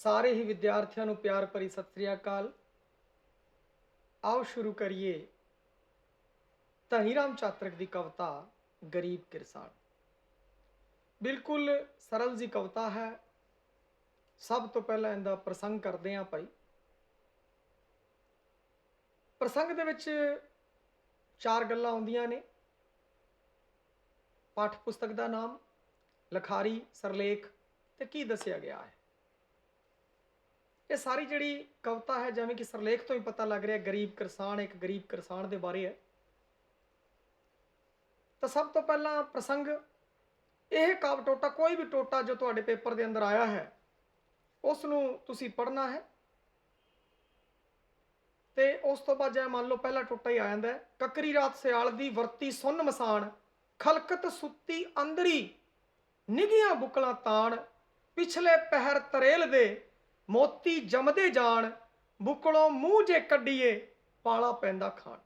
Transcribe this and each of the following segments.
ਸਾਰੇ ਹੀ ਵਿਦਿਆਰਥੀਆਂ ਨੂੰ ਪਿਆਰ ਭਰੀ ਸਤਿ ਸ੍ਰੀ ਅਕਾਲ। ਆਓ ਸ਼ੁਰੂ ਕਰੀਏ ਧਨੀ ਰਾਮ ਚਾਤਰਕ ਦੀ ਕਵਿਤਾ ਗਰੀਬ ਕਿਰਸਾਨ। ਬਿਲਕੁਲ ਸਰਲ ਜੀ ਕਵਿਤਾ ਹੈ। ਸਭ ਤੋਂ ਪਹਿਲਾਂ ਇਹਦਾ ਪ੍ਰਸੰਗ ਕਰਦੇ ਹਾਂ ਭਾਈ। ਪ੍ਰਸੰਗ ਦੇ ਵਿੱਚ ਚਾਰ ਗੱਲਾਂ ਆਉਂਦੀਆਂ ਨੇ। ਪਾਠ ਪੁਸਤਕ ਦਾ ਨਾਮ, ਲਖਾਰੀ, ਸਰਲੇਖ ਤੇ ਕੀ ਦੱਸਿਆ ਗਿਆ ਹੈ। ਇਹ ਸਾਰੀ ਜਿਹੜੀ ਕਵਿਤਾ ਹੈ, ਜਿਵੇਂ ਕਿ ਸਰਲੇਖ ਤੋਂ ਹੀ ਪਤਾ ਲੱਗ ਰਿਹਾ, ਗਰੀਬ ਕਿਰਸਾਨ, ਇੱਕ ਗਰੀਬ ਕਿਰਸਾਨ ਦੇ ਬਾਰੇ ਹੈ। ਤਾਂ ਸਭ ਤੋਂ ਪਹਿਲਾਂ ਪ੍ਰਸੰਗ, ਇਹ ਕਾਵਿ ਟੋਟਾ, ਕੋਈ ਵੀ ਟੋਟਾ ਜੋ ਤੁਹਾਡੇ ਪੇਪਰ ਦੇ ਅੰਦਰ ਆਇਆ ਹੈ ਉਸ ਨੂੰ ਤੁਸੀਂ ਪੜ੍ਹਨਾ ਹੈ। ਤੇ ਉਸ ਤੋਂ ਬਾਅਦ ਜੇ ਮੰਨ ਲਓ ਪਹਿਲਾ ਟੋਟਾ ਹੀ ਆ ਜਾਂਦਾ, ਕਕਰੀ ਰਾਤ ਸਿਆਲ ਦੀ ਵਰਤੀ ਸੁੰਨ ਮਸਾਨ, ਖਲਕਤ ਸੁੱਤੀ ਅੰਦਰੀ ਨਿਗੀਆਂ ਬੁਕਲਾਂ ਤਾਣ, ਪਿਛਲੇ ਪਹਿਰ ਤਰੇਲ ਦੇ ਮੋਤੀ ਜਮਦੇ ਜਾਣ, ਬੁਕਲੋਂ ਮੂੰਹ ਜੇ ਕੱਢੀਏ ਪਾਲਾ ਪੈਂਦਾ ਖਾਣ।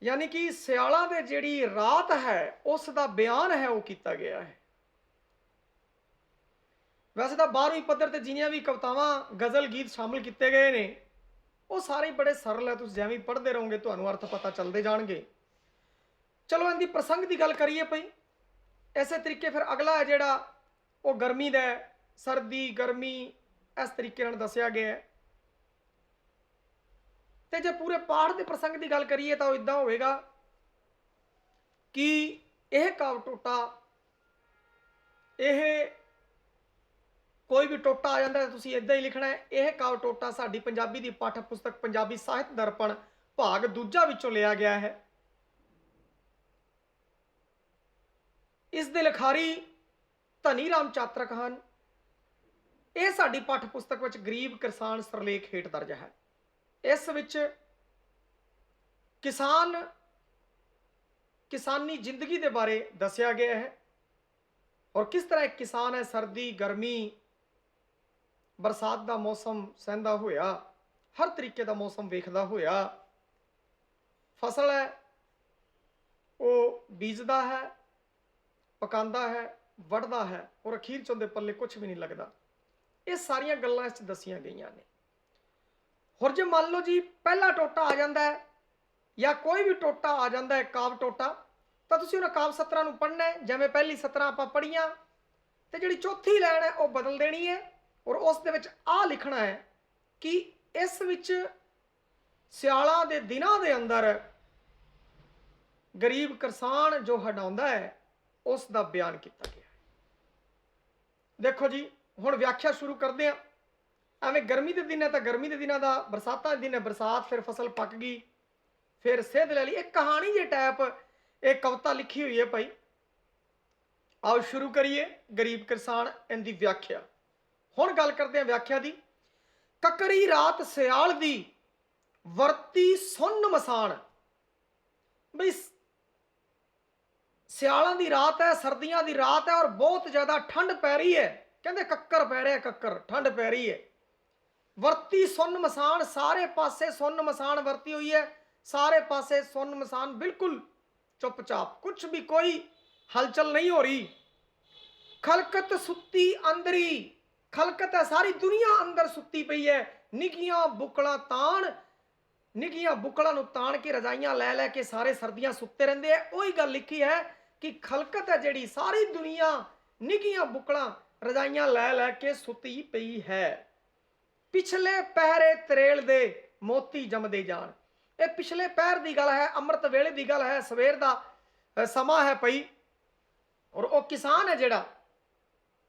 ਯਾਨੀ ਕਿ ਸਿਆਲਾਂ ਦੇ ਜਿਹੜੀ ਰਾਤ ਹੈ ਉਸ ਦਾ ਬਿਆਨ ਹੈ ਉਹ ਕੀਤਾ ਗਿਆ ਹੈ। ਵੈਸੇ ਤਾਂ 12ਵੀਂ ਪੱਧਰ ਤੇ ਜਿੰਨੀਆਂ ਵੀ ਕਵਿਤਾਵਾਂ, ਗਜ਼ਲ, ਗੀਤ ਸ਼ਾਮਿਲ ਕੀਤੇ ਗਏ ਨੇ ਉਹ ਸਾਰੇ ਬੜੇ ਸਰਲ ਹੈ। ਤੁਸੀਂ ਜਿਵੇਂ ਪੜ੍ਹਦੇ ਰਹੋਗੇ ਤੁਹਾਨੂੰ ਅਰਥ ਪਤਾ ਚੱਲਦੇ ਜਾਣਗੇ। ਚਲੋ ਇਹਦੀ ਪ੍ਰਸੰਗ ਦੀ ਗੱਲ ਕਰੀਏ ਪਈ। ਇਸੇ ਤਰੀਕੇ ਫਿਰ ਅਗਲਾ ਹੈ ਜਿਹੜਾ ਉਹ ਗਰਮੀ ਦਾ, ਸਰਦੀ, ਗਰਮੀ, ਇਸ ਤਰੀਕੇ ਨਾਲ ਦੱਸਿਆ ਗਿਆ ਹੈ। ਤੇ ਜੇ ਪੂਰੇ ਪਾਠ ਦੇ ਪ੍ਰਸੰਗ ਦੀ ਗੱਲ ਕਰੀਏ ਤਾਂ ਉਹ ਇਦਾਂ ਹੋਵੇਗਾ ਕਿ ਇਹ ਕਾਵਿ ਟੋਟਾ, ਇਹ ਕੋਈ ਵੀ ਟੋਟਾ ਆ ਜਾਂਦਾ ਤੁਸੀਂ ਇਦਾਂ ਹੀ ਲਿਖਣਾ ਹੈ। ਇਹ ਕਾਵਿ ਟੋਟਾ ਸਾਡੀ ਪੰਜਾਬੀ ਦੀ ਪਾਠ ਪੁਸਤਕ ਪੰਜਾਬੀ ਸਾਹਿਤ ਦਰਪਣ ਭਾਗ ਦੂਜਾ ਵਿੱਚੋਂ ਲਿਆ ਗਿਆ ਹੈ। ਇਸ ਦੇ ਲਿਖਾਰੀ ਧਨੀ ਰਾਮ ਚਾਤਰਕ ਹਨ। ਇਹ ਸਾਡੀ ਪਾਠ ਪੁਸਤਕ ਵਿੱਚ ਗਰੀਬ ਕਿਰਸਾਨ ਸਰਲੇਖ ਹੇਠ ਦਰਜ ਹੈ। ਇਸ ਵਿੱਚ ਕਿਸਾਨੀ ਜ਼ਿੰਦਗੀ ਦੇ ਬਾਰੇ ਦੱਸਿਆ ਗਿਆ ਹੈ ਔਰ ਕਿਸ ਤਰ੍ਹਾਂ ਇੱਕ ਕਿਸਾਨ ਹੈ ਸਰਦੀ, ਗਰਮੀ, ਬਰਸਾਤ ਦਾ ਮੌਸਮ ਸਹਿੰਦਾ ਹੋਇਆ, ਹਰ ਤਰੀਕੇ ਦਾ ਮੌਸਮ ਵੇਖਦਾ ਹੋਇਆ ਫਸਲ ਹੈ ਉਹ ਬੀਜਦਾ ਹੈ, ਪਕਾਉਂਦਾ ਹੈ, ਵੱਢਦਾ ਹੈ ਔਰ ਅਖੀਰ 'ਚ ਉਹਦੇ ਪੱਲੇ ਕੁਝ ਵੀ ਨਹੀਂ ਲੱਗਦਾ। ਇਹ ਸਾਰੀਆਂ ਗੱਲਾਂ ਇਸ 'ਚ ਦੱਸੀਆਂ ਗਈਆਂ ਨੇ। ਹੋਰ ਜੇ ਮੰਨ ਲਓ ਜੀ ਪਹਿਲਾ ਟੋਟਾ ਆ ਜਾਂਦਾ ਹੈ ਜਾਂ ਕੋਈ ਵੀ ਟੋਟਾ ਆ ਜਾਂਦਾ ਹੈ ਕਾਵਿ ਟੋਟਾ, ਤਾਂ ਤੁਸੀਂ ਉਹਨਾਂ ਕਾਵਿ ਸਤਰਾਂ ਨੂੰ ਪੜ੍ਹਨਾ ਹੈ। ਜਿਵੇਂ ਪਹਿਲੀ ਸਤਰਾਂ ਆਪਾਂ ਪੜ੍ਹੀਆਂ ਤੇ ਜਿਹੜੀ ਚੌਥੀ ਲਾਈਨ ਹੈ ਉਹ ਬਦਲ ਦੇਣੀ ਹੈ ਔਰ ਉਸ ਦੇ ਵਿੱਚ ਆਹ ਲਿਖਣਾ ਹੈ ਕਿ ਇਸ ਵਿੱਚ ਸਿਆਲਾਂ ਦੇ ਦਿਨਾਂ ਦੇ ਅੰਦਰ ਗਰੀਬ ਕਿਰਸਾਨ ਜੋ ਹੰਡਾਉਂਦਾ ਹੈ ਉਸ ਦਾ ਬਿਆਨ ਕੀਤਾ ਗਿਆ ਹੈ। ਦੇਖੋ ਜੀ ਹੁਣ ਵਿਆਖਿਆ ਸ਼ੁਰੂ ਕਰਦੇ ਹਾਂ। ਐਵੇਂ ਗਰਮੀ ਦੇ ਦਿਨ ਹੈ ਤਾਂ ਗਰਮੀ ਦੇ ਦਿਨਾਂ ਦਾ, ਬਰਸਾਤਾਂ ਦੇ ਦਿਨ ਹੈ ਬਰਸਾਤ, ਫਿਰ ਫਸਲ ਪੱਕ ਗਈ, ਫਿਰ ਸੇਧ ਲੈ ਲਈ। ਇੱਕ ਕਹਾਣੀ ਜੇ ਟਾਈਪ ਇਹ ਕਵਿਤਾ ਲਿਖੀ ਹੋਈ ਹੈ ਭਾਈ। ਆਓ ਸ਼ੁਰੂ ਕਰੀਏ ਗਰੀਬ ਕਿਰਸਾਨ, ਇਹਦੀ ਵਿਆਖਿਆ। ਹੁਣ ਗੱਲ ਕਰਦੇ ਹਾਂ ਵਿਆਖਿਆ ਦੀ। ਕਕਰੀ ਰਾਤ ਸਿਆਲ ਦੀ ਵਰਤੀ ਸੁੰਨ ਮਸਾਨ। ਬਈ ਸਿਆਲਾਂ ਦੀ ਰਾਤ ਹੈ, ਸਰਦੀਆਂ ਦੀ ਰਾਤ ਹੈ ਔਰ ਬਹੁਤ ਜ਼ਿਆਦਾ ਠੰਡ ਪੈ ਰਹੀ ਹੈ। ਕਹਿੰਦੇ ਕੱਕਰ ਪੈ ਰਿਹਾ, ਕੱਕਰ, ਠੰਡ ਪੈ ਰਹੀ ਹੈ। ਵਰਤੀ ਸੁੰਨ ਮਸਾਨ, ਸਾਰੇ ਪਾਸੇ ਸੁੰਨ ਮਸਾਨ ਵਰਤੀ ਹੋਈ ਹੈ। ਸਾਰੇ ਪਾਸੇ ਸੁੰਨ ਮਸਾਨ, ਬਿਲਕੁਲ ਚੁੱਪਚਾਪ, ਕੁਝ ਵੀ ਕੋਈ ਹਲਚਲ ਨਹੀਂ ਹੋ ਰਹੀ। ਖਲਕਤ ਸੁੱਤੀ ਅੰਦਰੀ, ਖਲਕਤ ਹੈ ਸਾਰੀ ਦੁਨੀਆ ਅੰਦਰ ਸੁੱਤੀ ਪਈ ਹੈ। ਨਿੱਘੀਆਂ ਬੁਕਲਾਂ ਤਾਣ, ਨਿੱਘੀਆਂ ਬੁਕਲਾਂ ਨੂੰ ਤਾਣ ਕੇ ਰਜਾਈਆਂ ਲੈ ਲੈ ਕੇ ਸਾਰੇ ਸਰਦੀਆਂ ਸੁੱਤੇ ਰਹਿੰਦੇ ਆ। ਉਹੀ ਗੱਲ ਲਿਖੀ ਹੈ ਕਿ ਖਲਕਤ ਹੈ ਜਿਹੜੀ ਸਾਰੀ ਦੁਨੀਆ ਨਿੱਘੀਆਂ ਬੁਕਲਾਂ ਰਜਾਈਆਂ ਲੈ ਲੈ ਕੇ ਸੁੱਤੀ ਪਈ ਹੈ। ਪਿਛਲੇ ਪਹਿਰੇ ਤਰੇਲ ਦੇ ਮੋਤੀ ਜੰਮਦੇ ਜਾਣ। ਇਹ ਪਿਛਲੇ ਪਹਿਰ ਦੀ ਗੱਲ ਹੈ, ਅੰਮ੍ਰਿਤ ਵੇਲੇ ਦੀ ਗੱਲ ਹੈ, ਸਵੇਰ ਦਾ ਸਮਾਂ ਹੈ ਪਈ ਔਰ ਉਹ ਕਿਸਾਨ ਹੈ ਜਿਹੜਾ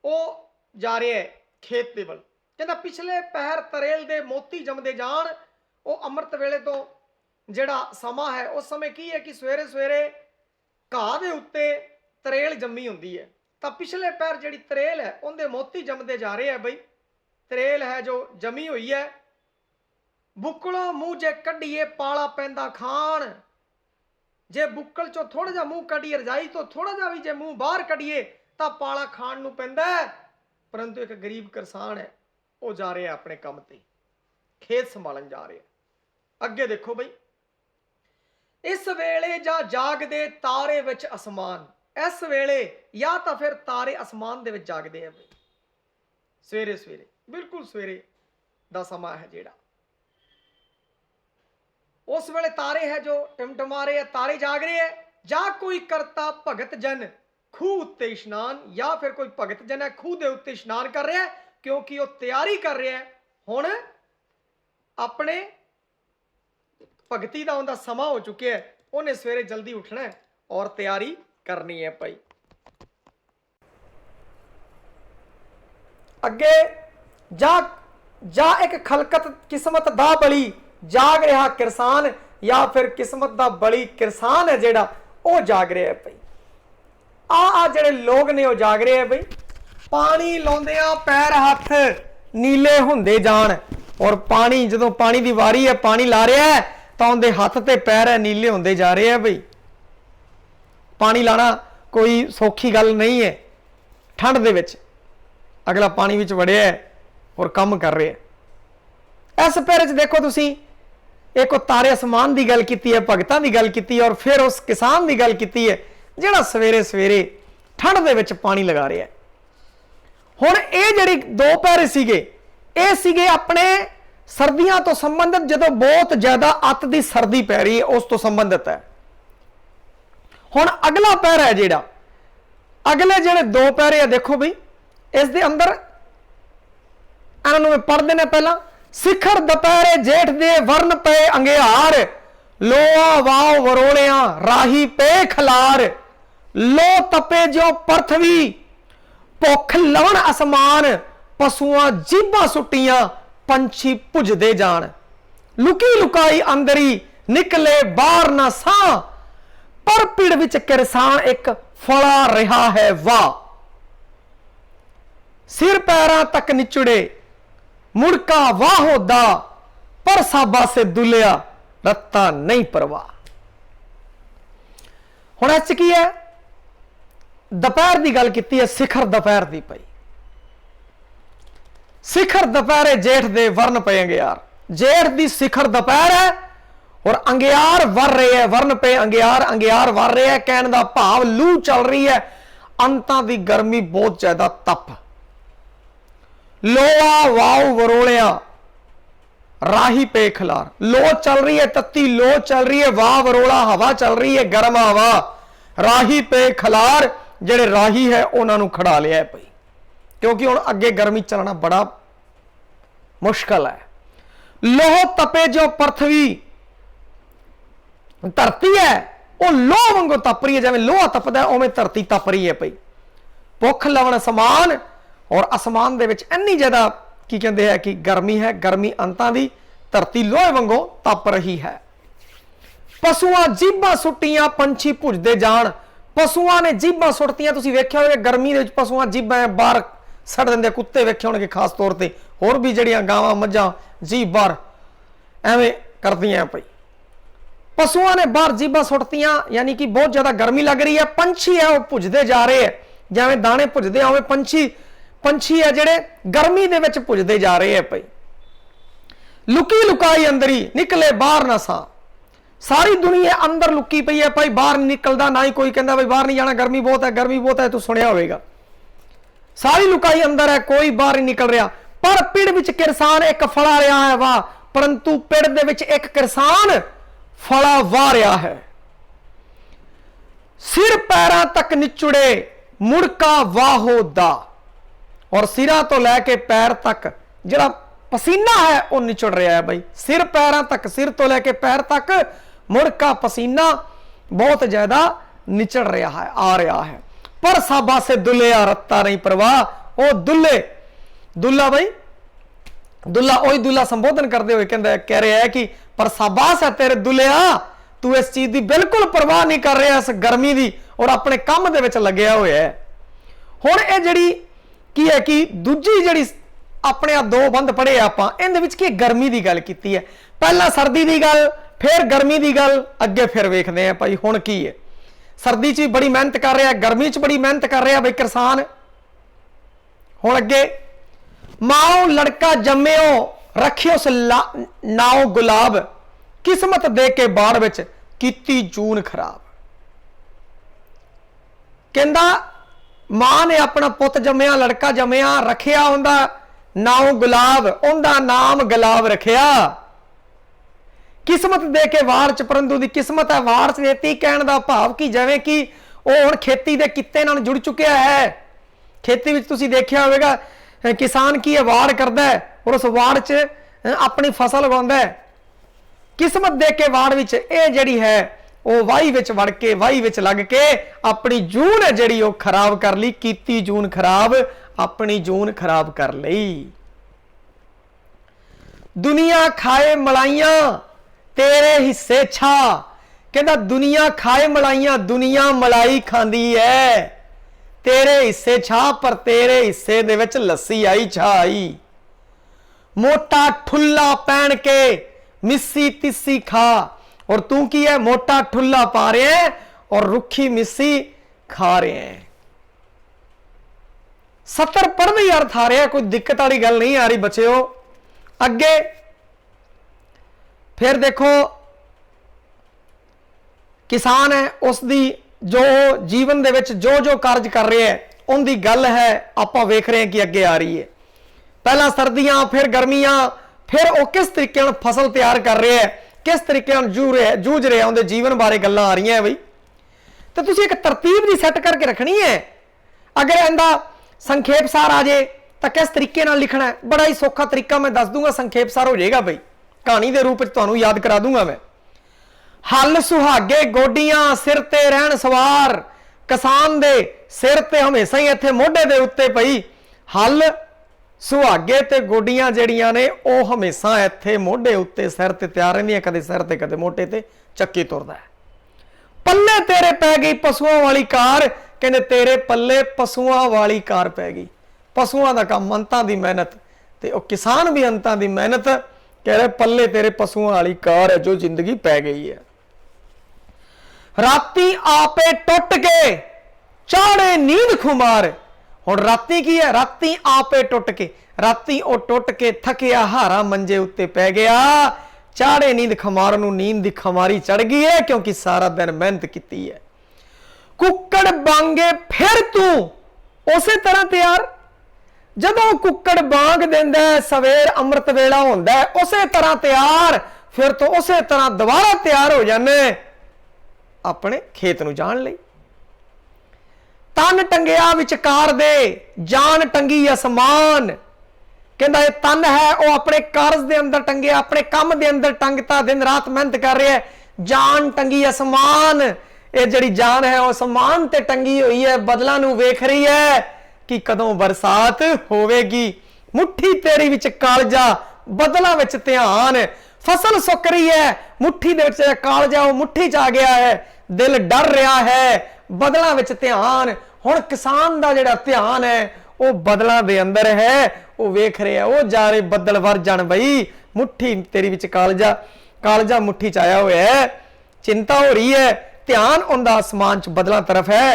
ਉਹ ਜਾ ਰਿਹਾ ਹੈ ਖੇਤ ਦੇ ਵੱਲ। ਕਹਿੰਦਾ ਪਿਛਲੇ ਪਹਿਰ ਤਰੇਲ ਦੇ ਮੋਤੀ ਜੰਮਦੇ ਜਾਣ। ਉਹ ਅੰਮ੍ਰਿਤ ਵੇਲੇ ਤੋਂ ਜਿਹੜਾ ਸਮਾਂ ਹੈ ਉਸ ਸਮੇਂ ਕੀ ਹੈ ਕਿ ਸਵੇਰੇ ਸਵੇਰੇ ਘਾਹ ਦੇ ਉੱਤੇ ਤਰੇਲ ਜੰਮੀ ਹੁੰਦੀ ਹੈ। ਤਾਂ ਪਿਛਲੇ ਪਹਿਰ ਜਿਹੜੀ ਤਰੇਲ ਹੈ ਉਹਦੇ ਮੋਤੀ ਜੰਮਦੇ ਜਾ ਰਹੇ ਆ ਬਈ। ਤਰੇਲ ਹੈ ਜੋ ਜਮੀ ਹੋਈ ਹੈ। ਬੁੱਕਲੋਂ ਮੂੰਹ ਜੇ ਕੱਢੀਏ ਪਾਲਾ ਪੈਂਦਾ ਖਾਣ। ਜੇ ਬੁੱਕਲ ਚੋਂ ਥੋੜਾ ਜਿਹਾ ਮੂੰਹ ਕੱਢੀਏ, ਰਜਾਈ ਤੋਂ ਥੋੜਾ ਜਿਹਾ ਵੀ ਜੇ ਮੂੰਹ ਬਾਹਰ ਕੱਢੀਏ ਤਾਂ ਪਾਲਾ ਖਾਣ ਨੂੰ ਪੈਂਦਾ ਹੈ। ਪਰੰਤੂ ਇੱਕ ਗਰੀਬ ਕਿਸਾਨ ਹੈ ਉਹ ਜਾ ਰਿਹਾ ਆਪਣੇ ਕੰਮ ਤੇ, ਖੇਤ ਸੰਭਾਲਣ ਜਾ ਰਿਹਾ। ਅੱਗੇ ਦੇਖੋ ਬਈ, ਇਸ ਵੇਲੇ ਜਾਂ ਜਾਗਦੇ ਤਾਰੇ ਵਿੱਚ ਅਸਮਾਨ। ਇਸ ਵੇਲੇ ਜਾਂ ਤਾਂ ਫਿਰ ਤਾਰੇ ਅਸਮਾਨ ਦੇ ਵਿੱਚ ਜਾਗਦੇ ਆ ਬਈ ਸਵੇਰੇ ਸਵੇਰੇ। बिल्कुल सवेरे का समा है जेड़ा, उस वेले तारे है जो टिमटिमा रहे हैं, तारे जाग रहे हैं। जा कोई करता भगत जन खूह उत्ते इशनान, या फिर कोई भगत जन है खूह के उत्ते इशनान कर रहा है, क्योंकि वह तैयारी कर रहा है हुण अपने भगती का उनका समा हो चुका है, उन्हें सवेरे जल्दी उठना है और तैयारी करनी है। भाई अगे जा जा एक खलकत किस्मत दा बली जाग रहा किरसान, या फिर किस्मत दा बली किरसान है जेड़ा वो जाग रहा है। भाई आ जेड़े लोग ने वो जाग रहे हैं। भाई पानी लाउंदियां पैर हथ नीले हुंदे जान, और पानी जदों पानी की वारी है पानी ला रहा है तो उनके हथ ते पैर है नीले होंदे जा रहे हैं। भाई पानी लाना कोई सौखी गल नहीं है, ठंड दे विच अगला पानी विच वड़िया है और काम कर रहे हैं। इस पैर च देखो तुसी, एक तारे आसमान की गल की है, भगतां की गल की है, और फिर उस किसान की गल की है जिहड़ा सवेरे सवेरे ठंड दे विच पानी लगा रहा है। हुण ये जिहड़ी दो पैरे सीगे ये सीगे अपने सर्दियां तो संबंधित, जदों बहुत ज्यादा अत की सर्दी पै रही है उस तो संबंधित है। हुण अगला पैरा है जिहड़ा, अगले जिहड़े दो पैरे है देखो बई इस दे अंदर इन्हां मैं पढ़ देना पहला। सिखर दोपहरे जेठ दे वर्ण पे अंगियार, लोआ वाव वरोलिया राही पे खलार, लो तपे जो पृथ्वी भुख लवण आसमान, पशुआं जीभा सुटियां पंछी भुजदे जान, लुकी लुकाई अंदरी निकले बाहर ना सां, पर पिड़ विच किरसान एक फला रहा है वाह, सिर पैरां तक निचुड़े मुड़का वाह होदा, पर साबा से दुलिया रत्ता नहीं परवाह। हुण इस की है दोपहर की गल की है, सिखर दोपहर की पई, सिखर दोपहरे जेठ दे वर्ण पे अंगियार, जेठ की सिखर दोपहर है और अंगियार वर रहे हैं, वर्ण पे अंगियार अंगियार वर रहे हैं। कहने का भाव लू चल रही है, अंतां की गर्मी बहुत ज्यादा तप, लोआ वाव वरोलिया राही पे खलार, लो चल रही है तत्ती लो चल रही है, वाह वरोला हवा चल रही है गर्म हवा, राही पे खलार जेड़े राही है उन्होंने खड़ा लिया है भाई, क्योंकि हुण अगे गर्मी चलना बड़ा मुश्किल है। लोह तपे जो पृथ्वी, धरती है वो लोह वांगू तप रही है, जिवें लोहा तपदा है उवें धरती तप रही है भाई। भुख लवण समान, और आसमान दे विच इन्नी ज्यादा की कहते हैं कि गर्मी है, गर्मी अंतां दी, धरती लोहे वांगू तप रही है। पशुआं जीभा सुटियां पंछी भुजदे जान, पशुआं ने जीभा सुटतियां, तुसीं वेख्या होवे गर्मी दे विच पशुआं जीभा बाहर सड़ दिंदे, कुत्ते वेखे होणगे खास तौर पर, होर भी जिहड़ियां गावां मझां जीभ बाहर एवें करदियां पई, पशुआं ने बाहर जीभा सुटतियां, यानी कि बहुत ज्यादा गर्मी लग रही है। पंछी है वो भुजदे जा रहे हैं, जिवें दाने भुजदे आवे पंछी, पंछी है जिहड़े गर्मी दे विच भुजदे जा रहे हैं पई। लुकी लुकाई अंदरी निकले बाहर ना सा, सारी दुनिया अंदर लुकी पई है भाई, बाहर नहीं निकलदा, ना ही कोई कहता भाई बाहर नहीं जाना, गर्मी बहुत है गर्मी बहुत है, तू सुनिया होगा। सारी लुकाई अंदर है, कोई बाहर नहीं निकल रहा, पर पिड़ विच किरसान एक फला रहा है वाह, परंतु पिड़ दे विच एक किरसान फला वाह रहा है। सिर पैरां तक निचुड़े मुड़का वाहो दा, और सिरा तो लैके पैर तक जिहड़ा पसीना है वो निचड़ रहा है भाई, सिर पैरां तक, सिर तो लैके पैर तक मुड़का पसीना बहुत ज्यादा निचड़ रहा है, आ रहा है। पर साबा से दुल्लिया रत्ता नहीं परवाह, वो दुल्ले दुल्ला भाई, दुल्ला वही दुल्ला संबोधन करते हुए कह रहे हैं कि पर साबास है तेरे दुल्लिया, तू इस चीज की बिल्कुल परवाह नहीं कर रहा इस गर्मी की, और अपने काम दे विच लग्या होया है। हुण ये जिहड़ी की है कि दूजी जिहड़ी अपने आप दो बंद पढ़े आपां, इहदे विच की गर्मी की गल कीती है, पहला सर्दी की गल, फिर गर्मी की गल, अगे फिर वेखदे हैं भाई हुण की है। सर्दी च बड़ी मेहनत कर रहा है, गर्मी च बड़ी मेहनत कर रहा भाई किसान। हुण अगे माओ लड़का जम्मियो रखियो उस नाओ गुलाब, किस्मत दे के बाड़ विच कीती जून खराब। कहंदा मां ने अपना पुत जम्मिया, लड़का जम्मिया, रखिया हुंदा नाउ गुलाब, उनका नाम गुलाब रखिया। किस्मत दे के वार च परंतु दी किस्मत है वार च देती। कहने का भाव कि जिवें कि वह हुण खेती के कित्ते नाल जुड़ चुकिया है। खेती विच तुसीं देखिया होवेगा किसान की है वाड़ करदा है और उस वाड़ च अपनी फसल उगाउंदा है। किस्मत दे के वाड़ विच ये जिहड़ी है वो वाही विच वड़ के वाही विच लग के अपनी जून है जिहड़ी वो खराब कर ली। कीती जून खराब, अपनी जून खराब कर लई। दुनिया खाए मलाइयां तेरे हिस्से छा। कहता दुनिया खाए मलाइयां, दुनिया मलाई खांदी है, तेरे हिस्से छा पर तेरे हिस्से दे विच लस्सी आई छाई। मोटा ठुल्ला पहन के मिस्सी तिस्सी खा, और तू की है मोटा ठुल्ला पा रहे हैं और रुखी मिस्सी खा रहे हैं। 70 पढ़ ही अर्थ आ रहा, कोई दिक्कत वाली गल नहीं आ रही बच्चों। अगे फिर देखो किसान है उसकी जो जीवन दे विच जो जो कार्य कर रहे हैं उनकी गल है आपां वेख रहे हैं कि अगे आ रही है। पहला सर्दियां फिर गर्मियां, फिर वो किस तरीके फसल तैयार कर रहे हैं, किस तरीके जूझ रहे हैं, उनके जीवन बारे गल्लां आ रही हैं। बई तो तुसीं एक तरतीब दी सैट करके रखनी है। अगर इनका संखेप सार आ जाए तो किस तरीके नाल लिखना है, बड़ा ही सौखा तरीका मैं दस दूंगा, संखेप सार हो जाएगा। बई कहानी के रूप में तुहानूं याद करा दूंगा मैं। हल सुहागे गोडियां सिर ते रहन सवार, किसान दे सिर ते हमेशा ही इत्थे मोढे दे उत्ते पई हल सुहागे ते गोडियां जड़ियां ने वो हमेशा इत्थे मोढे उत्ते सिर ते तैयार रहिंदियां, कदे सिर ते कदे मोटे ते चक्की तुरदा है। पल्ले तेरे पै गई पशुओं वाली कार, कहंदे तेरे पल्ले पशुओं वाली कार पै गई। पशुओं का काम अंतां दी मेहनत ते वो किसान भी अंतां दी मेहनत, कह रहे पल्ले तेरे पशुओं वाली कार है जो जिंदगी पै गई है। राती आपे टुट के चाड़े नींद खुमार, हुण राती की है, राती आपे टुट के, राती ओ टुट के थकिया हारा मंजे उत्ते पै गया, चाड़े नींद खमार नूं नींद दी खमारी चढ़ गई है क्योंकि सारा दिन मेहनत की है। कुक्कड़ बांगे फिर तू उसे तरह तैयार, जदों कुक्कड़ बांग देंदा है सवेर अमृत वेला होंदा है उसे तरह तैयार, फिर तो उसे तरह दोबारा तैयार हो जाने अपने खेत नूं जाण लई। तन टंगिया विचकार दे जान टंगी आसमान, कहंदा ये तन है वो अपने कारज दे अंदर टंगिया, अपने काम दे अंदर टंगता, दिन रात मेहनत कर रहा है। जान टंगी आसमान, ये जिहड़ी जान है वो आसमान ते टंगी हुई है, बदलां नूं वेख रही है कि कदों बरसात होवेगी। मुट्ठी तेरी विच कालजा बदलां विच ध्यान, फसल सुक रही है मुट्ठी दे विच कालजा वो मुट्ठी च आ गया है, दिल डर रहा है बदलां विच ध्यान। हुण किसान दा जिहड़ा ध्यान है वो बदलां दे अंदर है, वो वेख रहे हैं वो जा रहे बदल वर जान बई, मुट्ठी तेरी विच कालजा, कालजा मुट्ठी च आया हुआ है, चिंता हो रही है, ध्यान उनका आसमान च बदलां तरफ है।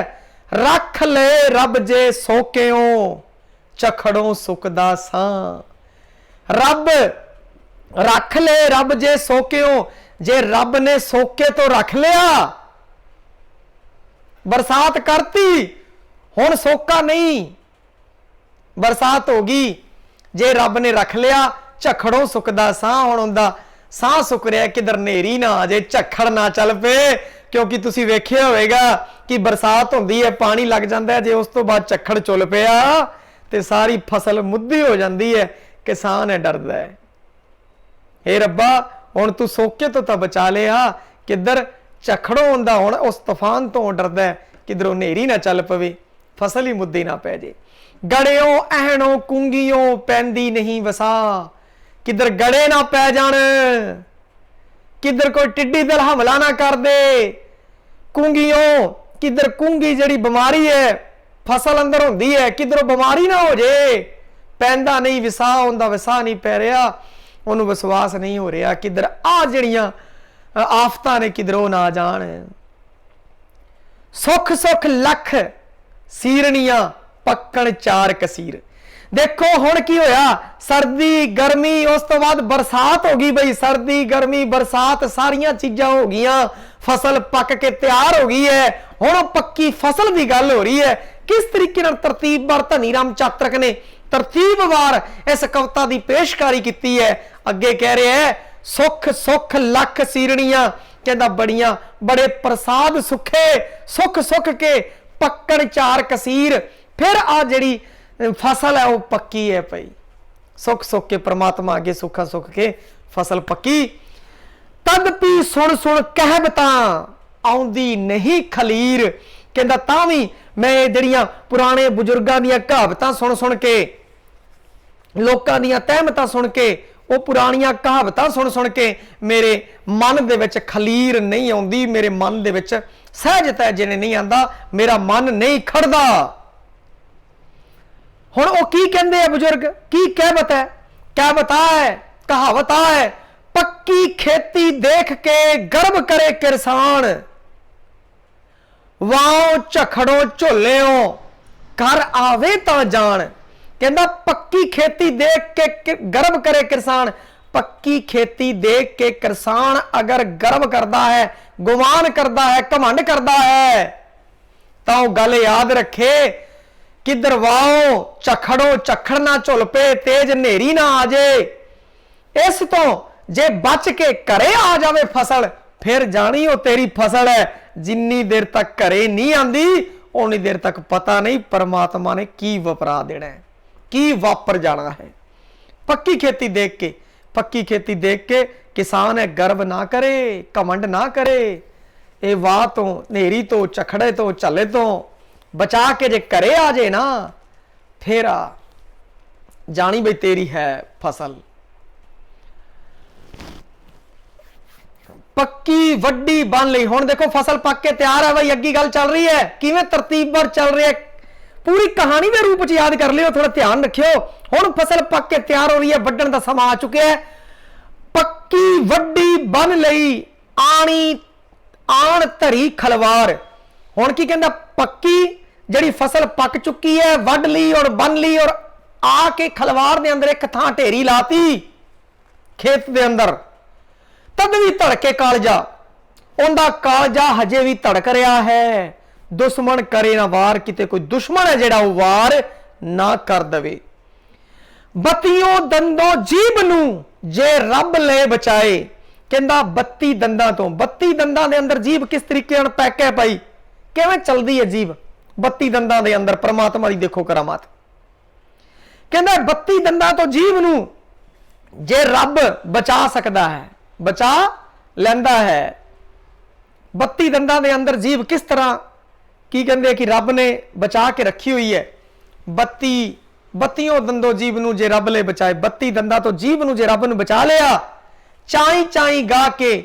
रख ले रब जे सोक्यों चखड़ों सुखदा सां, रब रख ले रब जे सोक्यों, जे रब ने सोके तो रख लिया, बरसात करती हुण सोका नहीं, बरसात होगी, जे रब ने रख लिया झखड़ों सुखदा सां, हुण उनदा साह सुक रहा, किधर नेरी ना आ जाए, झखड़ ना चल पे, क्योंकि तुसी वेखिया होवेगा कि बरसात होंदी है पानी लग जाता है, जे उस तो बाद झखड़ चुल पिया ते सारी फसल मुद्दी हो जाती है, किसान है डरदा है। हे रब्बा हुण तू सोके तो बचा लिया, किधर झखड़ों हुंदा हुण उस तूफान तो डरदा है, किधरों नेरी ना चल पवे, फसल ही मुद्दी ना पै जे। गड़ियों अहनों कुंगियों पैंदी नहीं वसा, किधर गड़े ना पै जाण, किधर कोई टिड्डी दल हमला ना कर दे, कुंगियों किधर कुंगी जिहड़ी बीमारी है फसल अंदर होंदी है, किधरों बीमारी ना हो जे, पैंदा नहीं विसा, उनका विसा नहीं पै रहा, उन्होंने विश्वास नहीं हो रहा, किधर आ जिहड़ियां आफतां ने किधरों ना जाण। सुख सुख लख सीरनियां पक्कण चार कसीर, देखो हुण की होया, सर्दी गर्मी उस तो बाद बरसात हो गई बई, सर्दी गर्मी बरसात सारियां चीजां हो गईयां, फसल पक के तैयार हो गई है, हुण पक्की फसल की गल हो रही है। किस तरीके नाल तरतीब बार धनी राम चातरक ने तरतीबवार इस कविता की पेशकारी की है। अगे कह रहे है सुख सुख लख सीरनियां, कहता बड़ियां बड़े प्रसाद सुखे, सुख सुख के पक्कड़ चार कसीर। फिर आ जिहड़ी फसल है वह पक्की है पई, सुख सुख के परमात्मा अगे सुखा सुख के फसल पक्की। तद पी सुन सुन कहबता आउंदी नहीं खलीर, कहता तां भी मैं जिहड़ियां पुराने बुजुर्गां दीयां कहावतां सुन सुन के, लोकां दीयां तहमतां सुन के, वो पुरानियां कहावतां सुन सुन के मेरे मन दे विच खलीर नहीं आउंदी, मेरे मन दे विच सहजता जिने नहीं आंदा, मेरा मन नहीं खड़दा। हुण वो की कहंदे आ बुजुर्ग, की कहवत है? कहवत है, कहावत है, पक्की खेती देख के गर्व करे किसान, वाओ झखड़ो झोलियों कर आवे तां जान। कहंदा पक्की खेती देख के गर्व करे किसान। पक्की खेती देख के किसान अगर गर्व करता है, गुमान करता है, घमंड करता है, तो गल याद रखे किधर वाओ झखड़ो झखड़ ना झुल पे, तेज नेरी ना आ जाए। इस तो जे बच के घरे आ जावे फसल, फिर जानी वो तेरी फसल है। जिन्नी देर तक घरे नहीं आंदी उन्नी देर तक पता नहीं परमात्मा ने की वपरा देना है, की वापर जाना है। पक्की खेती देख के, पक्की खेती देख के किसान है गर्व ना करे, घमंड ना करे। ये वाह तो नेरी तो झखड़े तो झले तो बचा के जे घरे आ जाए ना, फिर आ जानी बई तेरी है फसल। पक्की वड्डी बन ली। हुण देखो फसल पक के तैयार है भाई, अगी गल चल रही है, किवें तरतीबवार चल रही है। पूरी कहानी के रूप च याद कर लियो, थोड़ा ध्यान रखियो। हुण फसल पक के तैयार हो रही है, वड्डण दा समा आ चुका है। पक्की वड्डी बन लई आनी आण धरी खलवार। हुण की कहंदा, पक्की जिहड़ी फसल पक चुकी है, वड ली और बन ली और आके खलवार दे अंदर एक थां ढेरी लाती खेत दे अंदर। तद भी धड़के कालजा, उनका कालजा हजे भी धड़क रहा है। दुश्मन करे ना वार, किते कोई दुश्मन है जेड़ा वो वार ना कर दवे। बत्तियों दंदों जीभ नू जे रब ले बचाए। कहंदा 32 दंदां तो, 32 दंदां दे अंदर जीभ किस तरीके नाल पैक है पाई, किवें चलदी है जीभ 32 दंदां दे अंदर। परमात्मा दी देखो करामात। कहंदा 32 दंदां तो जीभ नू जे रब बचा सकदा है, बचा लैंदा है। 32 दंदां दे अंदर जीभ किस तरह की कहंदे कि रब ने बचा के रखी हुई है। 32 दंदों जीभ नू जे रब ले बचाए। 32 दंदां तो जीभ नू जे रब नू बचा लिया, चाई चाई गा के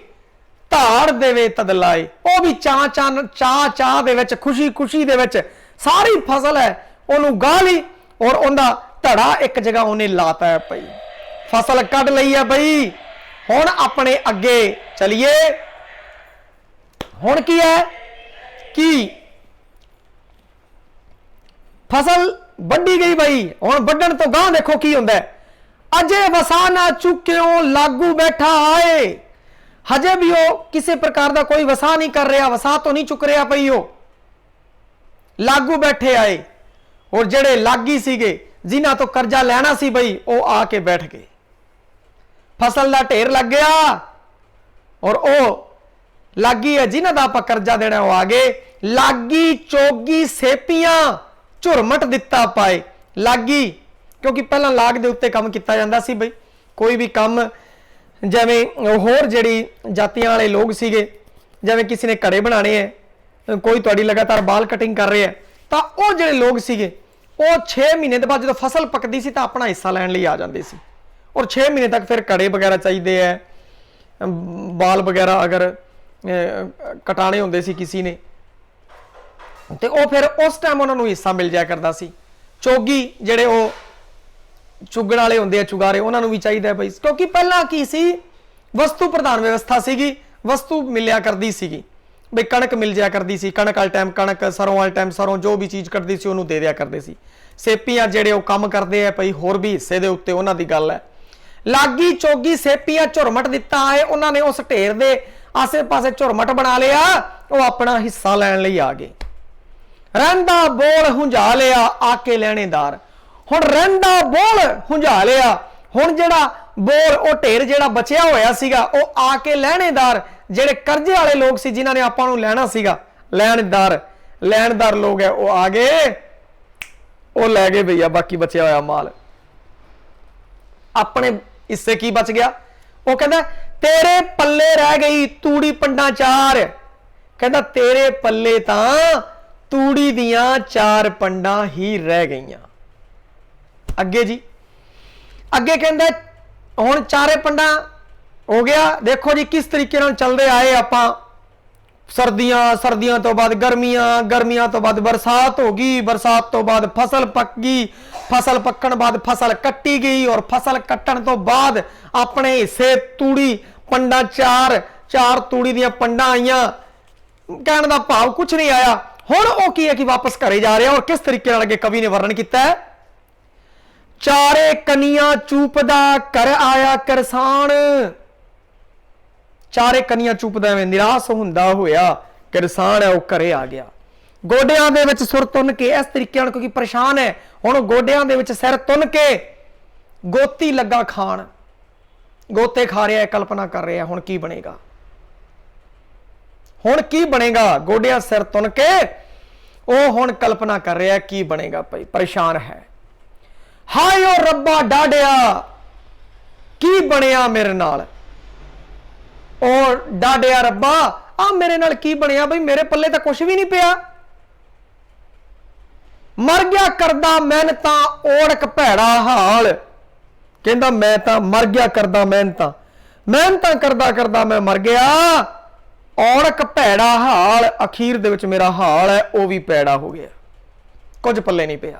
धाड़ देवे तद लाए। वो भी चा चा चा चा दे विच, खुशी खुशी दे विच सारी फसल है उन्होंने गा ली और उनका धड़ा एक जगह उन्हें लाता है भाई, फसल कढ़ लई है भाई। हुण अपने अगे चलिए। हुण की है कि फसल वड्डी गई भाई, हुण वड्डण तो गां देखो की हुंदा है। अजे वसा ना चुक्यों लागू बैठा आए। हजे भी वो किसी प्रकार का कोई वसा नहीं कर रहा, वसा तो नहीं चुक रहा पई, वो लागू बैठे आए। और जेड़े लागी सीगे जिन्हां तो कर्जा लेना सी भाई, वो आके बैठ गए। फसल का ढेर लग गया और वो लागी है जिन्हां दा आपां कर्जा देना, वो आ गए। लागी चोगी सेपियां झुरमट दिता पाए। लागी क्योंकि पहला लाग दे उत्ते काम किया जाता सी भाई, कोई भी काम जिवें होर जिहड़ी जातियां वाले लोग सीगे, जिवें किसी ने घड़े बनाने हैं, कोई तुहाडी लगातार बाल कटिंग कर रहे हैं, तो वो जिहड़े लोग सीगे वो 6 महीने के बाद जो फसल पकती सी तो अपना हिस्सा लैण लई आ जाते सी। और 6 महीने तक फिर घड़े वगैरह चाहिए है, बाल वगैरह अगर कटाने होंदे सी किसी ने, तो वो फिर उस टाइम उन्होंने हिस्सा मिल जाया करता सी। चोगी जिहड़े वो चुगण वाले होंदे आ, चुगारे, उन्होंने भी चाहिए भाई, क्योंकि पहला की सी वस्तु प्रधान व्यवस्था सीगी, वस्तु मिलिया करती सीगी भाई। कणक मिल जाया करती सी, कणक वाले टाइम कणक, सरों वाले टाइम सरों, जो भी चीज़ करती सी उन्होंने दे दिया करते सी। सेपियां जिहड़े वो काम करते हैं भाई होर भी हिस्से दे उत्ते, उन्हां दी गल है। लागी चोगी सेपियां झुरमट दिता है, उन्होंने उस ढेर दे आसे पासे झुरमट बना लिया, वो अपना हिस्सा लैण लई आ गए। रहिंदा बोल हुंझा लिया आके लैणेदार। हुण रहिंदा बोल हुंझा लिया। हुण जिहड़ा बोल वो ढेर जिहड़ा बचिया होया सीगा वो आके लैणेदार जिहड़े कर्जे वाले लोग सी जिन्हां ने आपां नूं लैणा सीगा, लैणदार लोग है वो आ गए, वो लै गए भैया बाकी बचिया होया माल। अपने हिस्से की बच गया? वो कहता तेरे पल्ले रह गई तूड़ी पंडा 4। कहता तेरे पल्ले तां तूड़ी दियां 4 पंडा ही रह गई। अगे जी अगे कहता हुण 4 पंडा हो गया। देखो जी किस तरीके नाल चलदे आए आपां। सर्दियां तो बाद गर्मियां तो बाद बरसात हो गई, बरसात तो बाद फसल पक गई, फसल पकण बाद फसल कट्टी गई और फसल कट्टण तो बाद अपने हिस्से तूड़ी पंडा 4 तूड़ी दियां पंडा आईयां। कहण दा भाव कुछ नहीं आया। हुण वो की है कि वापस घरे जा रहा और किस तरीके नाल अगे कवि ने वर्णन किया है। 4 कनियां चूपदा घर आया करसान। 4 कनियां चूपदा में निराश हुंदा होया किसान है वो घरे आ गया। गोडियां दे विच सुर तुन के इस तरीके नाल क्योंकि परेशान है हुण गोडियां दे विच सिर तुन के गोती लगा खान, गोते खा रहा है, कल्पना कर रहा है हुण की बनेगा, हुण की बनेगा। गोडियां सिर तुन के वो हुण कल्पना कर रहा है की बनेगा। भाई परेशान है। हाय ओ रब्बा डाडिया की बनिया मेरे नाल, और डाडिया रब्बा आ मेरे नाल की बनिया। बई मेरे पल्ले तो कुछ भी नहीं पिया, मर गया करदा मेहनतां ओढ़क भैड़ा हाल। कहंदा मैं तां मर गया करदा मेहनतां करदा मैं मर गया, औड़क भैड़ा हाल। अखीर दे विच मेरा हाल है वह भी पैड़ा हो गया, कुछ पल्ले नहीं पिया।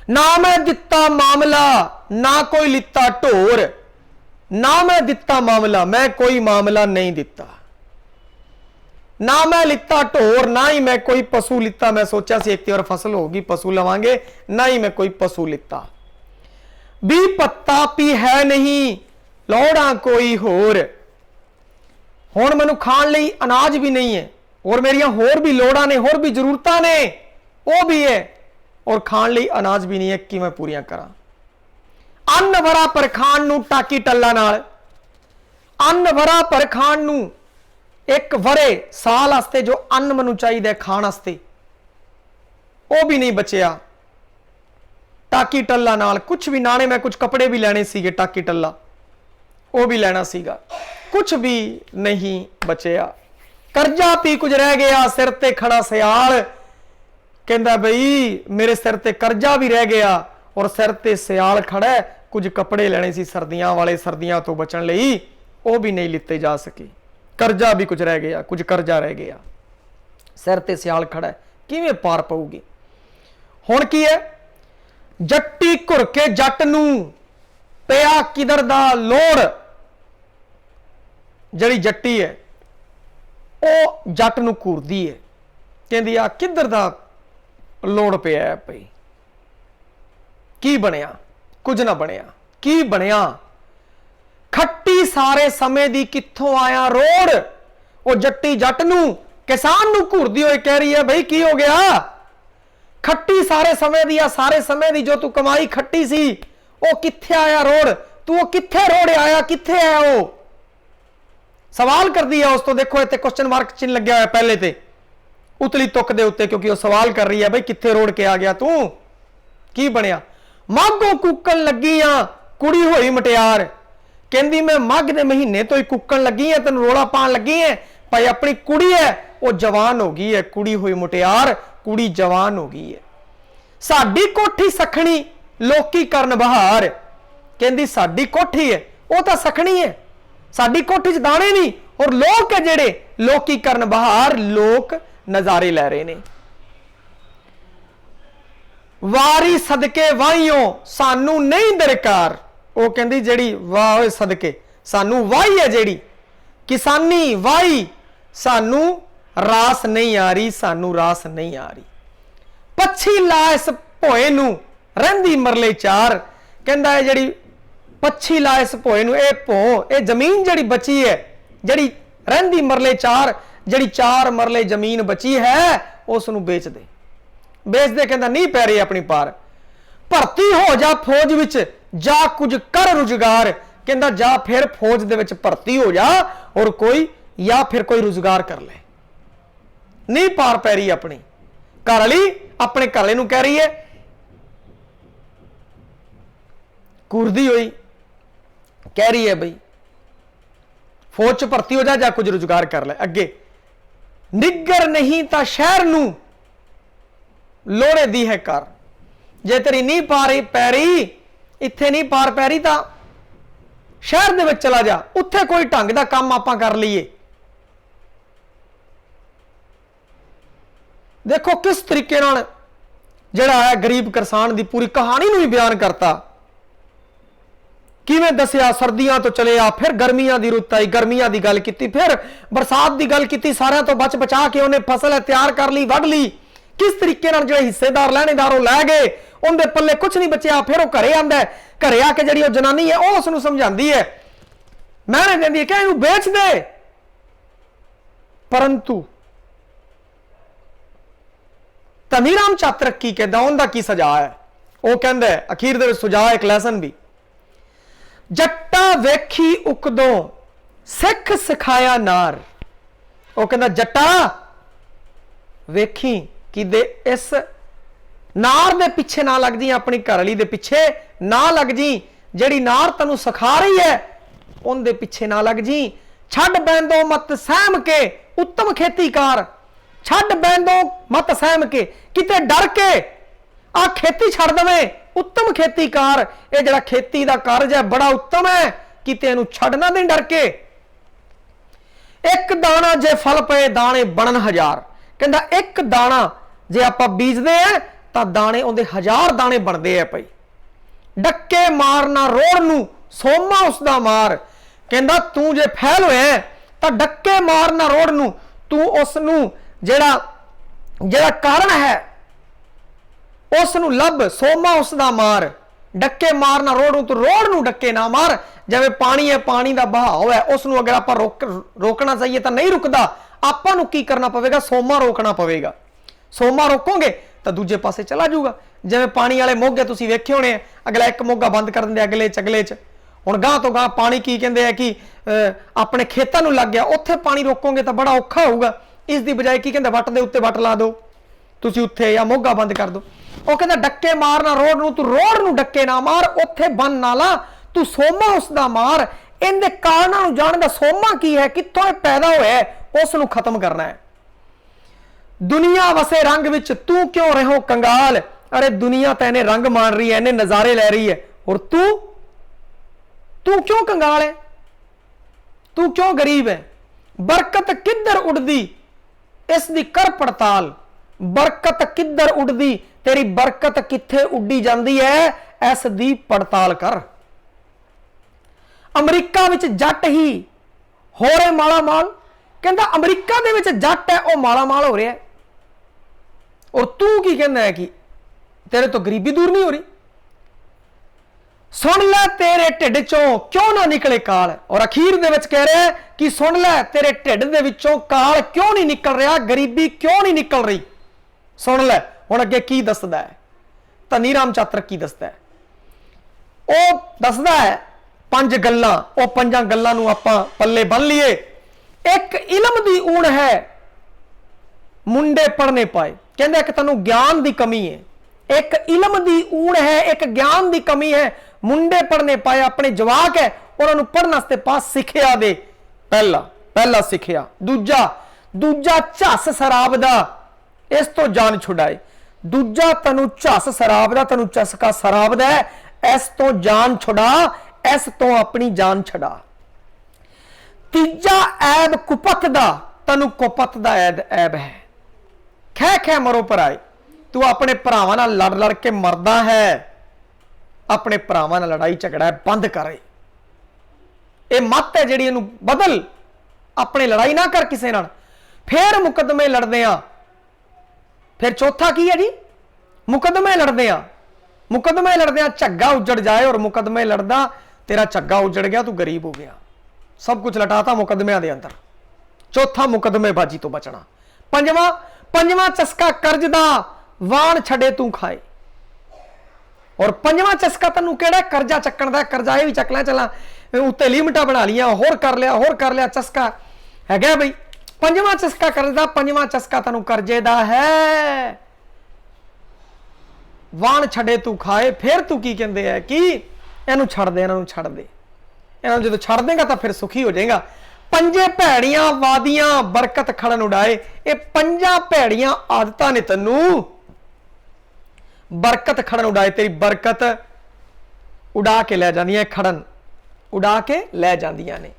ना मैं दिता मामला ना कोई लिता ढोर, ना मैं दिता मामला मैं कोई मामला नहीं दिता, ना मैं लिता ढोर ना ही मैं कोई पशु लिता। मैं सोचा सी एक और फसल होगी पशु लवांगे, ना ही मैं कोई पशु लिता। भी पत्ता पी है नहीं लोड़ा कोई होर, हुण मैनू खाण लई अनाज भी नहीं है और मेरियां होर भी लोड़ां ने, होर भी जरूरतां ने वो भी है, और खाण लई अनाज भी नहीं है कि मैं पूरियां करां। अन्न वरा पर खाण नूं टाकी टल्ला नाल, अन्न वरा पर खाण नूं एक वरे साल वास्ते जो अन्न मैनू चाहिए खाण वास्ते वो भी नहीं बचिया। टाकी टल्ला नाल कुछ भी नाने, मैं कुछ कपड़े भी लेने सीगे टाकी टल्ला वो भी लेना सीगा, कुछ भी नहीं बचिया। करजा पी कुछ रह गया सिर ते खड़ा सियाल। कहंदा बई मेरे सिर ते करजा भी रह गया और सिर ते सियाल खड़ा है। कुछ कपड़े लेने सी सर्दियां वाले, सर्दियां तो बचन लई वो भी नहीं लिते जा सके। करजा भी कुछ रह गया, कुछ करजा रह गया, सिर ते सियाल खड़ा है, किवें पार पऊगी। हुण की है, जट्टी घुर के जट नूं पिया किधर दा लोड़। जड़ी जट्टी है वो जट नूं घूरदी है, कहंदी आ किधर दा लोड़ पिया है पई, की बनिया, कुछ ना बनिया, की बनिया। खट्टी सारे समय दी कित्थों आया रोड़। वो जट्टी जट नूं किसान नूं घूरदी होई कह रही है भाई की हो गया, खट्टी सारे समय दी, सारे समय दी जो तू कमाई खट्टी सी वो कित्थे आया रोड़, तू वो कित्थे रोड़ आया, कित्थे आया वो, सवाल कर दिया उस तो। देखो इत्थे क्वेश्चन मार्क चिन्ह लग्या होया पहले ते उतली तुक दे उत्ते, क्योंकि वो सवाल कर रही है भाई कित्थे रोड़ के आ गया तू, की बनिया। माघों कुकन लगी आ कुड़ी होई मटियार। कहंदी मैं माघ दे महीने तो ही कुकन लगी है, तेन रोड़ा पान लगी है भाई, अपनी कुड़ी है वो जवान हो गई है, कुड़ी हुई मुटियार कुड़ी जवान हो गई है। साडी कोठी सखणी लोकी करन बहार। कहंदी साडी कोठी है वो तो सखणी है, साडी कोठी च दाने नहीं और लोक है जेड़े लोकी करन बहार, लोक नजारे लै रहे ने। वारी सदके वाहियों सानू नहीं दरकार। वो कहंदी जेड़ी वाह सदके सानू वाही है, जेड़ी किसानी वाही सानू रास नहीं आ रही, सानू रास नहीं आ रही। पच्छी ला इस भोए नू रहिंदी मरले 4। कहंदा है जेड़ी पच्छी ला इस भोए नू, ए भो ए जमीन जेड़ी बची है, जेड़ी रहिंदी मरले 4, जेड़ी 4 मरले जमीन बची है उसनू बेच दे, बेच दे। कहंदा नहीं पै रही अपनी पार। भर्ती हो जा फौज विच जा कुछ कर रुजगार, कहंदा जा फिर फौज दे विच भर्ती हो जा और कोई या फिर कोई रुजगार कर ले। नहीं पार पै रही अपनी घर वाली, अपने घर वाले नूं कह रही है, कूरदी हुई कह रही है बई फौज च भर्ती हो जा कुछ रुजगार कर ले। अगे निगर नहीं ता शहर नूं लोड़े दी है कर, जे तेरी नहीं पै रही इत्थे नहीं पार पै रही तो शहर दे विच चला जा, उत्थे कोई ढंग दा काम आपां कर लीए। देखो किस तरीके नाल जिहड़ा है गरीब किसान दी पूरी कहानी नूं ही बयान करता, किवें दसिया सर्दियां तो चले आ, फिर गर्मियां दी रुत आई, गर्मियां दी गल कीती, फिर बरसात दी गल कीती, सारियां तो बच बचा के उन्हें फसल तैयार कर ली, वढ ली। किस तरीके नाल जिहड़े हिस्सेदार लैणेदार लै गए, उनके पल्ले कुछ नहीं बचिया। फिर वो घरे आंदा है, घरे आके जिहड़ी वो जनानी है वो उसनूं समझांदी है, मैंने देंदी है कि इहनूं बेच दे, परंतु धनी राम चातरक की कहदा, उनका की सजा है? वो कहंदा है अखीर दे विच सुझा एक लैसन भी, जट्टा वेखी उकदों सिख सिखाया नार। वो कहंदा जट्टा वेखी कि दे इस नार दे पिछे ना लग जी, अपनी घरवाली दे पिछे ना लग जी, जिहड़ी नार तैनूं सिखा रही है उनके पिछे ना लग जी। छड्ड बैंदो मत सहम के उत्तम खेती कार, छड्ड बैंदो मत सहम के, किते डर के आ खेती छड़ दवे उत्तम खेती कार। ये जिहड़ा खेती दा कारज है बड़ा उत्तम है, किते इहनूं छड्ड ना दें डर के। एक दाना जे फल पे दाने बनन हजार, कहंदा एक दाना जे आपां बीजदे हैं तां दाने उहदे 1000 दाने बनदे हैं पई। डक्के मारना रोड़ नूं सोमा उसदा मार, कहंदा तू जे फैल होया तां डक्के मारना रोड़ नूं, तू उसनूं जिहड़ा जिहड़ा कारण है उसनूं लभ, सोमा उसदा मार। डक्के मारना रोड़ नूं, तू रोड़ नूं डक्के ना मार। जिवें पानी है, पानी दा बहाव है, उसनूं अगर आपां रोकना चाहिए तां नहीं रुकदा, आपां नूं की करना पवेगा? सोमा रोकना पवेगा। सोमा रोकोगे तो दूजे पासे चला जाऊगा। जिवें पानी वाले मोगे तुसीं वेखे होने, अगला एक मोगा बंद कर दिंदे अगले च हुण गांह तो गांह पानी की कहंदे आ कि अपने खेतां नूं लग गया, उत्थे पानी रोकोगे तो बड़ा औखा होऊगा। इस दी बजाय की कहंदे वट दे उत्ते वट ला दो तुसीं, उत्थे या मोगा बंद कर दो। ਉਹ ਕਹਿੰਦਾ ਡੱਕੇ ਮਾਰਨਾ ਰੋੜ ਨੂੰ, ਤੂੰ ਰੋੜ ਨੂੰ ਡੱਕੇ ਨਾ ਮਾਰ, ਉੱਥੇ ਬੰਨ ਨਾ ਲਾ, ਤੂੰ ਸੋਮਾ ਉਸ ਦਾ ਮਾਰ। ਇਹਦੇ ਕਾਰਨਾਂ ਨੂੰ ਜਾਣ ਦਾ ਸੋਮਾ ਕੀ ਹੈ, ਕਿੱਥੋਂ ਇਹ ਪੈਦਾ ਹੋਇਆ, ਉਸ ਨੂੰ ਖਤਮ ਕਰਨਾ ਹੈ। दुनिया वसे रंग विच तू क्यों रहो कंगाल, अरे दुनिया तो इन्हें रंग मान रही है, इन्हें नजारे ले रही है, और तू क्यों कंगाल है, तू क्यों गरीब है। बरकत किधर उड़दी इसदी कर पड़ताल, बरकत किधर उड़दी तेरी बरकत किथे उड्डी जाती है, इस दी पड़ताल कर। अमरीका विच जट ही हो रहे माला माल, कहता अमरीका दे विच जट है वह माला माल हो रहा है, और तू की कहना है कि तेरे तो गरीबी दूर नहीं हो रही। सुन ले तेरे ढिड चों क्यों ना निकले काल, और अखीर दे विच कह रहा है कि सुन ले तेरे ढिड दे विचों काल क्यों नहीं निकल रहा, गरीबी क्यों नहीं निकल रही। सुन ले हुण अगे की दसदा है धनी राम चातरक, की दसदा है वह दसदा है 5 गल्लां, वह 5 गल्लां नूं आपां पल्ले बन लीए। एक इलम दी ऊण है मुंडे पढ़ने पाए, कहंदे एक तैनूं ज्ञान दी कमी है, एक इलम दी ऊण है, एक ज्ञान दी कमी है, मुंडे पढ़ने पाए, अपने जवाक है उन्होंने पढ़ने वास्ते पास सिखिया दे। पहला सिखिया, दूजा झस शराब दा इस तो जान छुड़ाए, दूजा तैनूं झस शराब दा, तैनूं चस्का शराब दा इस तो जान छुड़ा, इस तो अपनी जान छड़ा। तीजा ऐब कुपत दा, तैनूं कुपत दा ऐब है, खै मरो पर आए, तू अपने भरावां नाल लड़ लड़ के मरदा है, अपने भरावां नाल लड़ाई झगड़ा है बंद करे। ये मत है जिहड़ी इहनूं बदल, अपने लड़ाई ना कर किसी नाल। फिर मुकदमे लड़दे आ, फिर चौथा की है जी, मुकदमे लड़दे आ, मुकदमे लड़दे आ झग्गा उजड़ जाए, और मुकदमे लड़दा तेरा झग्गा उजड़ गया, तू गरीब हो गया, सब कुछ लटाता मुकदमियां दे अंदर। चौथा मुकदमेबाजी तो बचना। पंजवां चस्का कर्ज दा वाण छड़े तू खाए, और पंजवां चस्का तैनूं किहड़ा करजा चक्कण दा, करजा ये भी चक लै, चला उत्ते लिमिटां बना लिया, होर कर लिया चस्का है बई। पंजवां चस्का करजा, पंजवां चस्का तैनूं करजे दा है। वाण छड़े तू खाए, फिर तू की कहंदे है कि इहनूं छड़ दे, इहनूं छड़ दे, इहनूं जदों छड़ देगा तो फिर सुखी हो जाएगा। पंजे भैड़ियां वादियां बरकत खड़न उड़ाए, ये पंजा भैड़ियां आदतां ने तैनूं बरकत खड़न उड़ाए, तेरी बरकत उड़ा के लै जांदियां, खड़न उड़ा के लै जांदियां ने।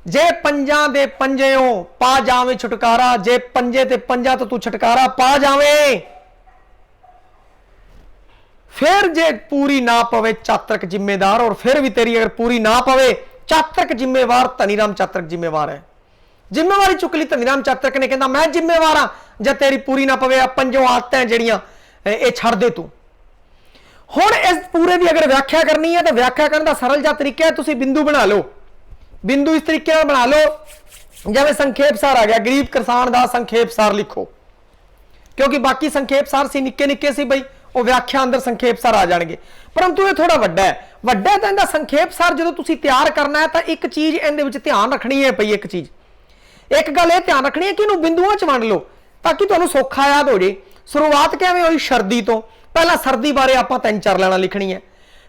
जे पंजां दे पंजेओं पा जावे छुटकारा, जे पंजे ते पंजा तो तू छुटकारा पा जावे, फिर जे पूरी ना पवे चातरक जिम्मेदार, और फिर भी तेरी अगर पूरी ना पवे चातरक जिम्मेवार, धनीराम चातरक जिम्मेवार है। जिम्मेवारी चुक ली धनीराम चातरक ने, कहता मैं जिम्मेवार हाँ, जब तेरी पूरी ना पवे पंजों आदतां जड़ियां ये छड़ दे तू। हुण इस पूरे की अगर व्याख्या करनी है तो व्याख्या करने का सरल जिहा तरीका है, तुसीं बिंदु बना लो, बिंदु इस तरीके नाल बना लो जिवें संखेप सार आ गया, गरीब किसान दा संखेप सार लिखो, क्योंकि बाकी संखेप सार सी निक्के निक्के सी बई, वो व्याख्या अंदर संखेप सार आ जाएंगे, परंतु ये थोड़ा वड्डा है। वड्डा तो इहदा संखेप सार जो तुसीं तैयार करना है तो एक चीज़ इहदे विच ध्यान रखनी है पई, एक चीज़ एक गल ये ध्यान रखनी है कि इहनूं बिंदुआं च वंड लो ताकि तुहानूं सौखा याद हो जाए। शुरुआत किवें होई सर्दी तो, पहला सर्दी बारे आपां 3-4 लाइनां लिखनी है,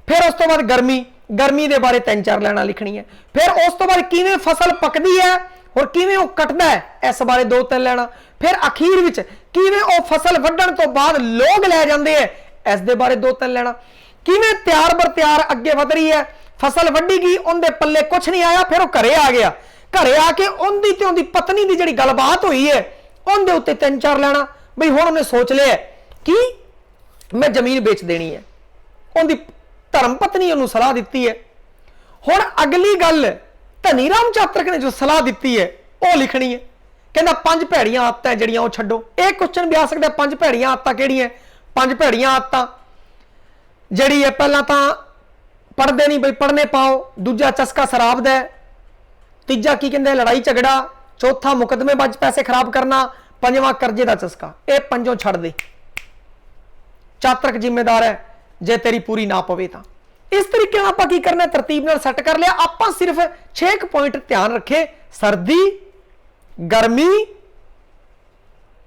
फिर उस तो बाद गर्मी, गर्मी के बारे 3-4 लाइनां लिखनी है, फिर उस तो बाद किवें फसल पकदी है और किवें वो कटदा है इस बारे 2-3 लाइनां, फिर अखीर विच किवें वो फसल वड्ढण तो बाद लोग लै जांदे है इस दे बारे 2-3 लाइनां, किवें तैयार बर तैयार अगे वध रही है, फसल वड्ढी गई उनके पल्ले कुछ नहीं आया, फिर वो घरे आ गया, घरे आके उनकी ते उनकी पत्नी की जिहड़ी गलबात हुई है उनके उत्ते 3-4 लाइनां, बई हुण उन्हें सोच लिया कि मैं जमीन बेच देनी है, उनकी धर्म पत्नी उन्होंने सलाह दी है। हुण अगली गल धनीराम चातरक ने जो सलाह दी है वह लिखनी है, कहना 5 भैड़ियां आदतां जड़ियां वो छड्डो। एक क्वेश्चन भी आ सकता है 5 भैड़ियां आदतां किहड़ियां? 5 भैड़ियां आदतां जड़ी है, पहला तो पढ़ते नहीं बई पढ़ने पाओ, दूजा चस्का शराब दा, तीजा की कहते लड़ाई झगड़ा, चौथा मुकदमेबाज पैसे खराब करना, पंजवां करजे का चस्का। ये 5 छड़ दे, चातरक जिम्मेदार है जे तेरी पूरी ना पवे तां। इस तरीके आप की करना, तरतीब नाल सैट कर लिया। आप सिर्फ 6 पॉइंट ध्यान रखे, सर्दी, गर्मी,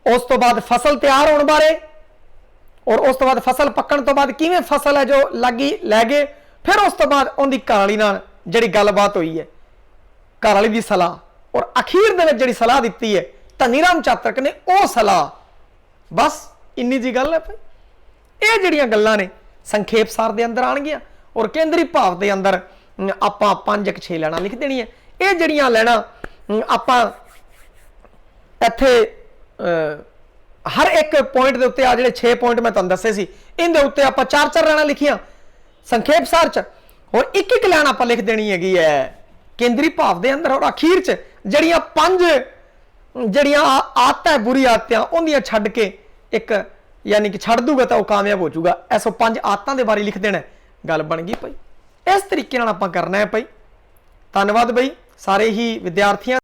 उस तो बाद फसल तैयार होने बारे, और उस तो बाद फसल पकण तो बाद किवें फसल है जो लगी लै गए, फिर उस तो बाद उनकी घरवाली नाल जिहड़ी गलबात हुई है, घरवाली की सलाह, और अखीर दे विच जिहड़ी सलाह दी है धनीराम चातरक ने वह सलाह। बस इन्नी जी गल है भाई। ये जिहड़ियां गल्लां ने संखेप सार दे अंदर आणगियां, और केंद्री भाव के अंदर आपां 5-6 लाइनां लिख देनी है। ये जिहड़ियां लाइनां आपां इत्थे हर एक पॉइंट के उत्ते आ जिहड़े 6 पॉइंट मैं तुहानूं दस्से सी, इहदे उत्ते आपां 4-4 लाइनां लिखियां संखेप सार च, और एक लाइन आपां लिख देनी हैगी है केंद्री भाव के अंदर। और अखीर च जिहड़ियां 5 जिहड़ियां आदतां बुरी आदतां उहदियां छड्ड के एक यानी कि छड्ड दूगा तो वह कामयाब हो जाऊगा, ऐसो 5 आदतां के बारे लिख देना, गल बन गई भाई। इस तरीके नाल आपां करना है भाई। धन्नवाद भाई सारे ही विद्यार्थियों।